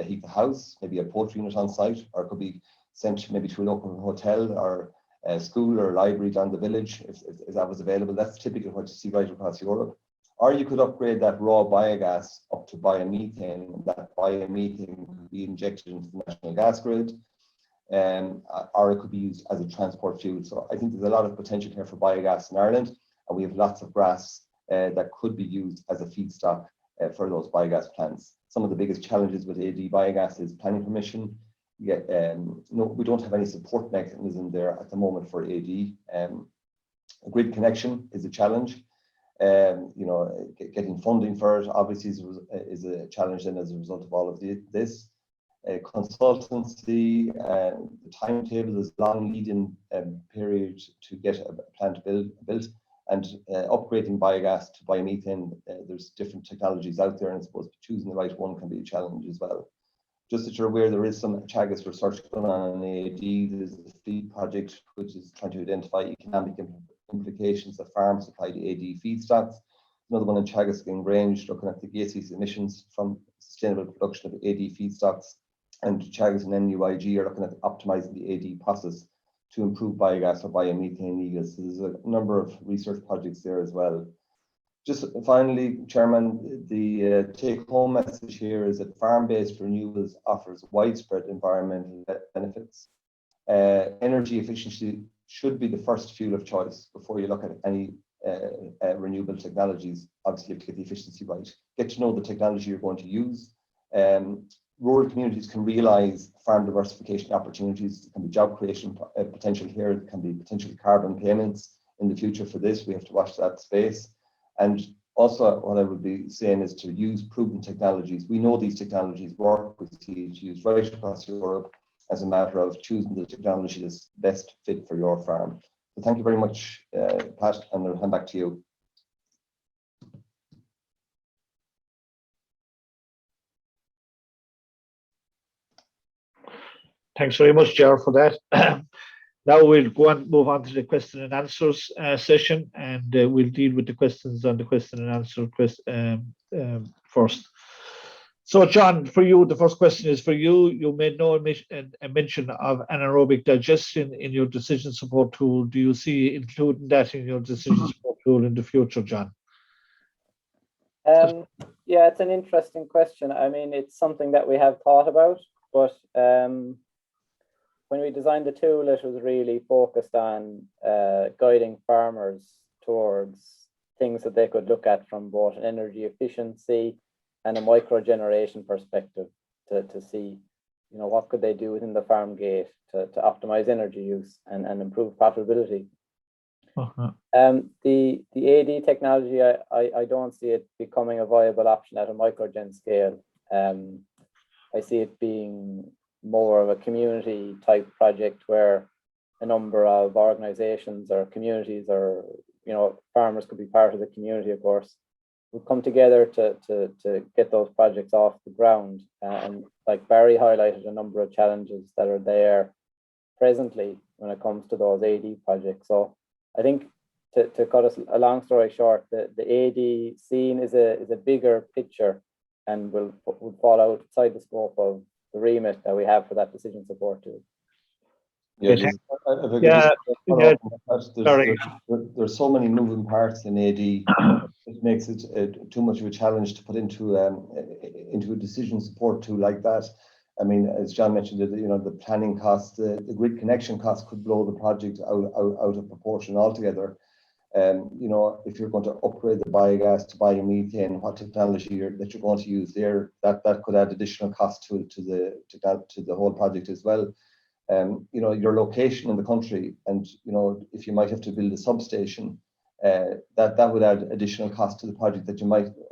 heat the house, maybe a poultry unit on site, or it could be sent maybe to a local hotel or a school or a library down the village if that was available. That's typically what you see right across Europe. Or you could upgrade that raw biogas up to biomethane, and that biomethane could be injected into the national gas grid, or it could be used as a transport fuel. So I think there's a lot of potential here for biogas in Ireland, and we have lots of grass that could be used as a feedstock for those biogas plants. Some of the biggest challenges with AD biogas is planning permission. No, we don't have any support mechanism there at the moment for AD. A grid connection is a challenge. Getting funding for it obviously is a challenge then as a result of all of this. Consultancy, the timetable is long lead-in period to get a plant built, and upgrading biogas to biomethane. There's different technologies out there, and I suppose choosing the right one can be a challenge as well. Just that you're aware, there is some Teagasc research going on in AD. There's a FEED project which is trying to identify economic implications of farm supplied AD feedstocks. Another one in Teagasc in Grange looking at the gaseous emissions from sustainable production of AD feedstocks. And Teagasc and NUIG are looking at optimizing the AD process to improve biogas or biomethane yields. So there's a number of research projects there as well. Just finally, Chairman, the take-home message here is that farm-based renewables offers widespread environmental benefits. Energy efficiency should be the first fuel of choice before you look at any renewable technologies. Obviously, you have to get the efficiency right. Get to know the technology you're going to use. Rural communities can realise farm diversification opportunities. There can be job creation potential here. There can be potential carbon payments in the future for this. We have to watch that space. And also what I would be saying is to use proven technologies. We know these technologies work. We see it used right across Europe, as a matter of choosing the technology that's best fit for your farm. So thank you very much, Pat, and I'll hand back to you. Thanks very much, Ger, for that. Now we'll move on to the question and answers session, and we'll deal with the questions on the question and answer first. So, John, for you, the first question is for you. You made no mention of anaerobic digestion in your decision support tool. Do you see including that in your decision support tool in the future, John? Yeah, it's an interesting question. I mean, it's something that we have thought about, but when we designed the tool, it was really focused on guiding farmers towards things that they could look at from both an energy efficiency and a micro generation perspective to see, what could they do within the farm gate to optimize energy use and improve profitability. The AD technology, I don't see it becoming a viable option at a microgen scale. I see it being more of a community type project where a number of organizations or communities or farmers could be part of the community, of course, would come together to get those projects off the ground. And like Barry highlighted, a number of challenges that are there presently when it comes to those AD projects. So I think to cut us a long story short, the AD scene is a bigger picture and will fall outside the scope of the remit that we have for that decision support tool. Yeah, Sorry. there's so many moving parts in AD. It makes it too much of a challenge to put into a decision support tool like that. I mean, as John mentioned, the planning costs, the grid connection costs could blow the project out of proportion altogether. If you're going to upgrade the biogas to biomethane, what technology that you're going to use there, that could add additional cost to the whole project as well. Your location in the country, and if you might have to build a substation, that would add additional cost to the project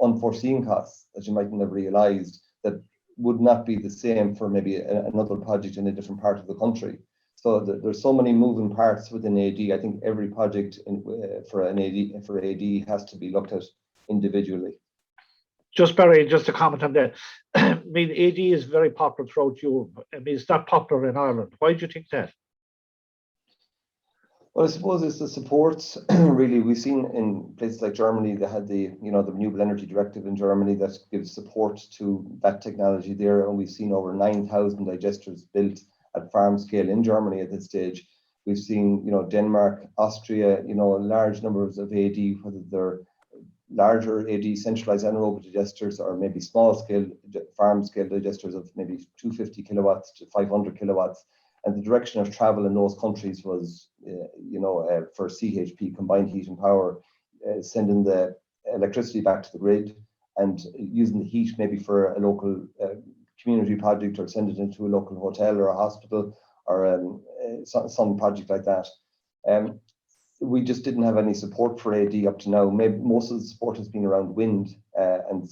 unforeseen costs that you might never realized that would not be the same for maybe another project in a different part of the country. So there's so many moving parts within AD. I think every project for AD has to be looked at individually. Just a comment on that. I mean, AD is very popular throughout Europe. I mean, it's not popular in Ireland. Why do you think that? Well, I suppose it's the supports. Really, we've seen in places like Germany, they had the Renewable Energy Directive in Germany that gives support to that technology there, and we've seen over 9,000 digesters built at farm scale in Germany at this stage. We've seen, Denmark, Austria, large numbers of AD, whether they're larger AD centralized anaerobic digesters or maybe small scale farm scale digesters of maybe 250 kilowatts to 500 kilowatts. And the direction of travel in those countries was, for CHP, combined heat and power, sending the electricity back to the grid and using the heat maybe for a local community project, or send it into a local hotel or a hospital, or some project like that. We just didn't have any support for AD up to now. Maybe most of the support has been around wind and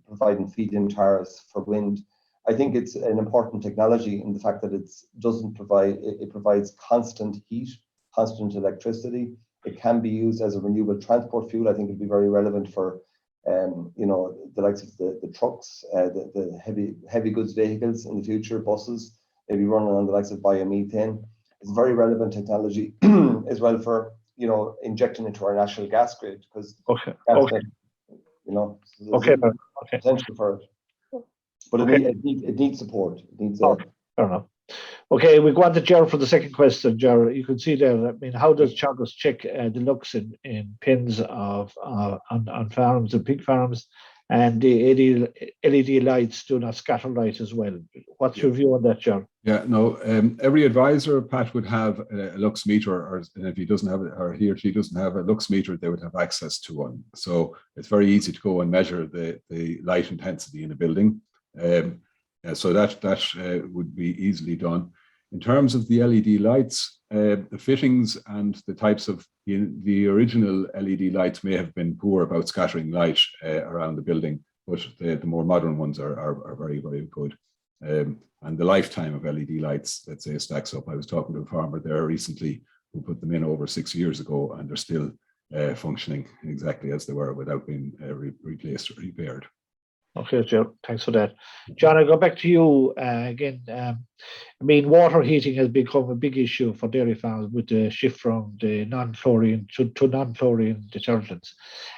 providing feed-in tariffs for wind. I think it's an important technology in the fact that it provides constant heat, constant electricity. It can be used as a renewable transport fuel. I think it'd be very relevant for the likes of the trucks, the heavy goods vehicles in the future, buses, maybe running on the likes of biomethane. It's a very relevant technology as well for injecting into our national gas grid, because potential for it. But it needs support. It needs fair enough. Okay, we go on to Ger for the second question. Ger, you can see there. I mean, how does Teagasc check the looks in pins on farms and pig farms, and the LED lights do not scatter light as well? What's your view on that, Ger? Yeah, no. Every advisor, Pat, would have a lux meter, or if he doesn't have it, or he or she doesn't have a lux meter, they would have access to one. So it's very easy to go and measure the light intensity in a building. So that would be easily done. In terms of the LED lights, the fittings and the types of the original LED lights may have been poor about scattering light around the building, but the more modern ones are very, very good. And the lifetime of LED lights, let's say, stacks up. I was talking to a farmer there recently who put them in over 6 years ago, and they're still functioning exactly as they were without being replaced or repaired. Okay, Ger, thanks for that. John, I go back to you again. I mean, water heating has become a big issue for dairy farms with the shift from the non-chlorine to non-chlorine detergents.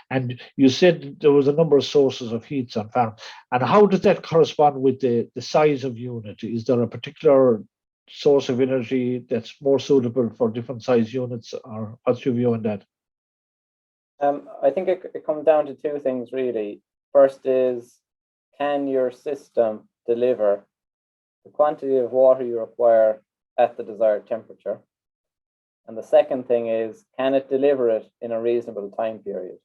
And you said there was a number of sources of heats on farm. And how does that correspond with the size of unit? Is there a particular source of energy that's more suitable for different size units, or what's your view on that? I think it comes down to two things, really. First is, can your system deliver the quantity of water you require at the desired temperature? And the second thing is, can it deliver it in a reasonable time period?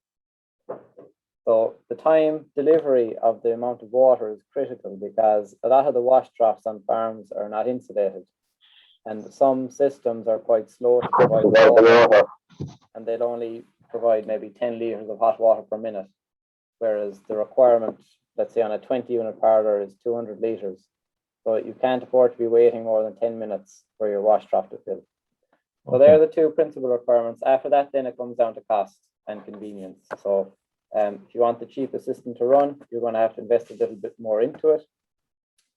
So the time delivery of the amount of water is critical, because a lot of the wash troughs on farms are not insulated. And some systems are quite slow to provide water, and they'll only provide maybe 10 litres of hot water per minute, whereas the requirement, let's say on a 20-unit parlour, is 200 litres. So you can't afford to be waiting more than 10 minutes for your wash trough to fill. So they're the two principal requirements. After that, then it comes down to cost and convenience. So if you want the cheapest system to run, you're going to have to invest a little bit more into it.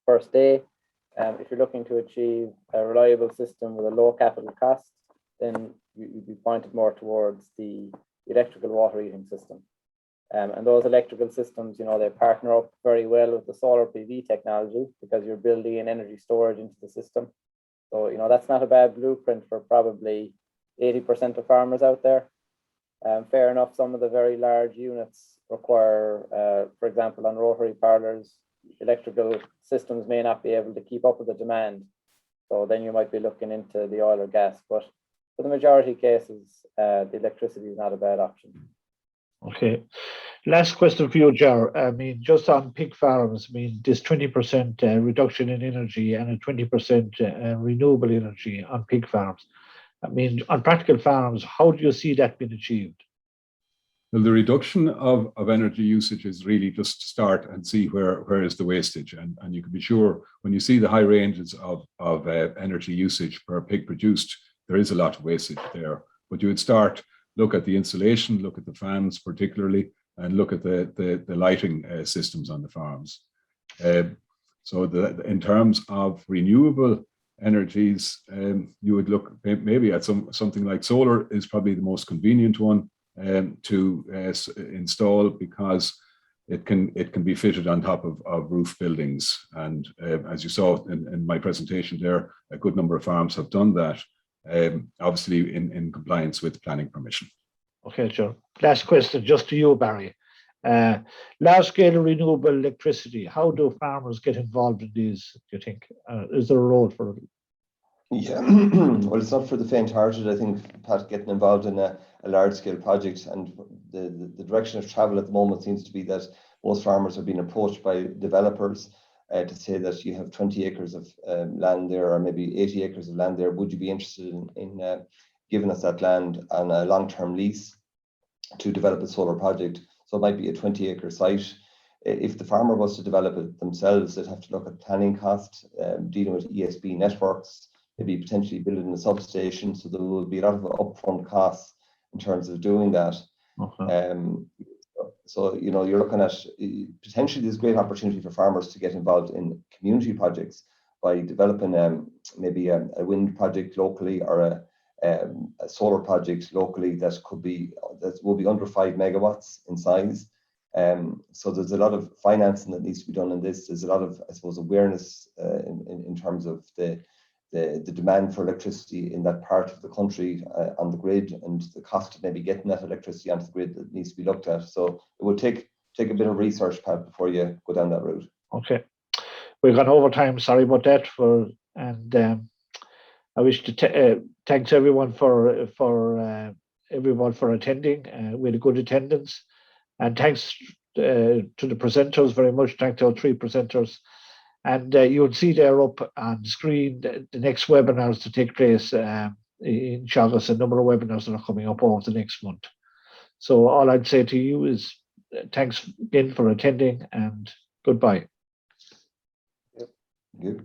First day, if you're looking to achieve a reliable system with a low capital cost, then you'd be pointed more towards the electrical water heating system. And those electrical systems, they partner up very well with the solar PV technology because you're building in energy storage into the system. So, that's not a bad blueprint for probably 80% of farmers out there. Fair enough, some of the very large units require, for example, on rotary parlours, electrical systems may not be able to keep up with the demand. So then you might be looking into the oil or gas. But for the majority cases, the electricity is not a bad option. Okay. Last question for you, Ger. I mean, just on pig farms, this 20% reduction in energy and a 20% renewable energy on pig farms. On practical farms, how do you see that being achieved? Well, the reduction of energy usage is really just to start and see where is the wastage. And you can be sure when you see the high ranges of energy usage per pig produced, there is a lot of wastage there. But you would start, look at the insulation, look at the fans particularly, and look at the lighting systems on the farms. So in terms of renewable energies, you would look maybe at something like solar is probably the most convenient one to install because it can be fitted on top of roof buildings. And as you saw in my presentation there, a good number of farms have done that, obviously in compliance with planning permission. Okay, sure. Last question, just to you, Barry. Large-scale renewable electricity, how do farmers get involved in these, do you think? Is there a role for it? Yeah, well, it's not for the faint-hearted. I think, Pat, getting involved in a large-scale project, and the direction of travel at the moment seems to be that most farmers are being approached by developers to say that you have 20 acres of land there, or maybe 80 acres of land there. Would you be interested in giving us that land on a long-term lease to develop a solar project? So it might be a 20-acre site. If the farmer was to develop it themselves, they'd have to look at planning costs, dealing with ESB networks, maybe potentially building a substation. So there will be a lot of upfront costs in terms of doing that. Okay. So, you're looking at potentially there's great opportunity for farmers to get involved in community projects by developing maybe a wind project locally or a solar project locally that will be under 5 megawatts in size. So there's a lot of financing that needs to be done in this. There's a lot of, I suppose, awareness in terms of the demand for electricity in that part of the country on the grid, and the cost of maybe getting that electricity onto the grid that needs to be looked at. So it will take a bit of research, Pat, before you go down that route. Okay. We've gone over time. Sorry about that. I wish to thanks everyone for attending. We had a good attendance, and thanks to the presenters very much. Thanks to all three presenters. And you'll see there up on the screen the next webinars to take place in Teagasc, a number of webinars that are coming up over the next month. So all I'd say to you is thanks again for attending, and goodbye. Good.